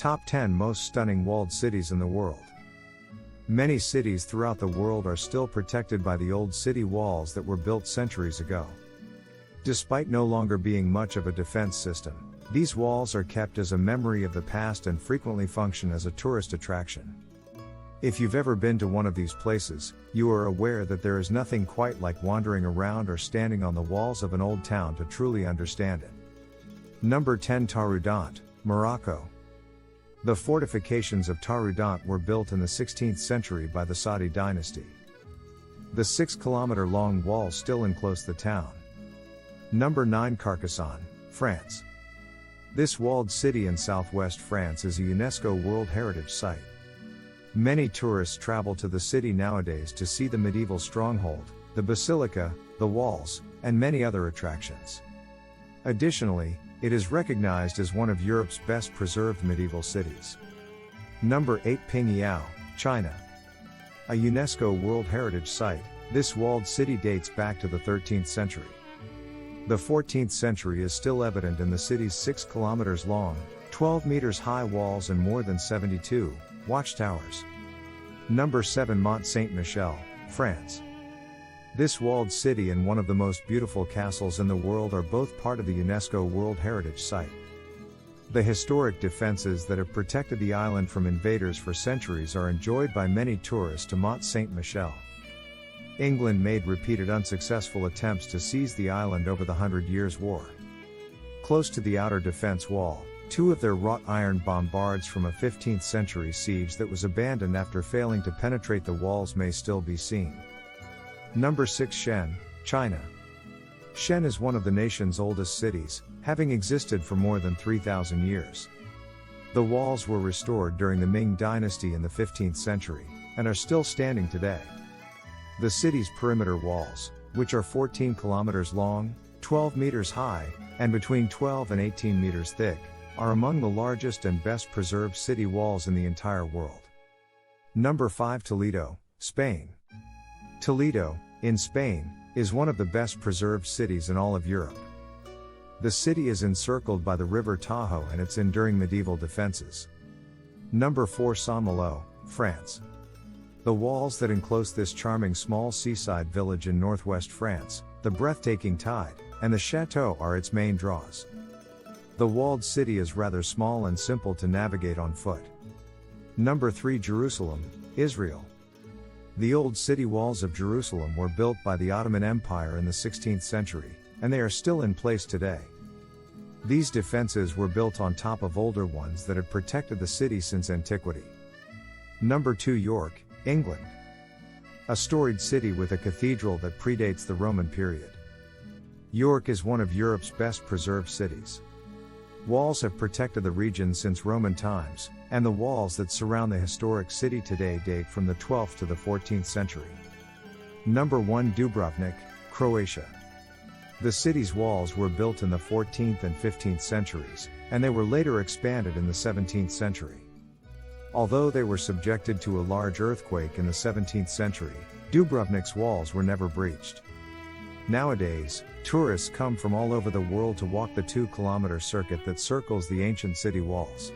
Top 10 Most Stunning Walled Cities in the World. Many cities throughout the world are still protected by the old city walls that were built centuries ago. Despite no longer being much of a defense system, these walls are kept as a memory of the past and frequently function as a tourist attraction. If you've ever been to one of these places, you are aware that there is nothing quite like wandering around or standing on the walls of an old town to truly understand it. Number 10 Taroudant, Morocco. The fortifications of Taroudant were built in the 16th century by the Saudi dynasty. The 6-kilometer-long wall still enclose the town. Number 9 Carcassonne, France. This walled city in southwest France is a UNESCO World Heritage Site. Many tourists travel to the city nowadays to see the medieval stronghold, the basilica, the walls, and many other attractions. Additionally, it is recognized as one of Europe's best preserved medieval cities. Number 8 Pingyao, China. A UNESCO World Heritage Site, this walled city dates back to the 13th century. The 14th century is still evident in the city's 6 kilometers long, 12 meters high walls and more than 72 watchtowers. Number 7 Mont Saint-Michel, France. This walled city and one of the most beautiful castles in the world are both part of the UNESCO World Heritage Site. The historic defenses that have protected the island from invaders for centuries are enjoyed by many tourists to Mont Saint-Michel. England made repeated unsuccessful attempts to seize the island over the 100 Years' War. Close to the outer defense wall, 2 of their wrought iron bombards from a 15th century siege that was abandoned after failing to penetrate the walls may still be seen. Number 6 Xi'an, China. Xi'an is one of the nation's oldest cities, having existed for more than 3,000 years. The walls were restored during the Ming dynasty in the 15th century, and are still standing today. The city's perimeter walls, which are 14 kilometers long, 12 meters high, and between 12 and 18 meters thick, are among the largest and best preserved city walls in the entire world. Number 5 Toledo, Spain. Toledo, in Spain, is one of the best preserved cities in all of Europe. The city is encircled by the river Tahoe and its enduring medieval defenses. Number 4 Saint-Malo, France. The walls that enclose this charming small seaside village in northwest France, the breathtaking tide, and the chateau are its main draws. The walled city is rather small and simple to navigate on foot. Number 3 Jerusalem, Israel. The old city walls of Jerusalem were built by the Ottoman Empire in the 16th century, and they are still in place today. These defenses were built on top of older ones that had protected the city since antiquity. Number 2 York, England. A storied city with a cathedral that predates the Roman period. York is one of Europe's best preserved cities. Walls have protected the region since Roman times, and the walls that surround the historic city today date from the 12th to the 14th century. Number 1 Dubrovnik, Croatia. The city's walls were built in the 14th and 15th centuries, and they were later expanded in the 17th century. Although they were subjected to a large earthquake in the 17th century, Dubrovnik's walls were never breached. Nowadays, tourists come from all over the world to walk the 2-kilometer circuit that circles the ancient city walls.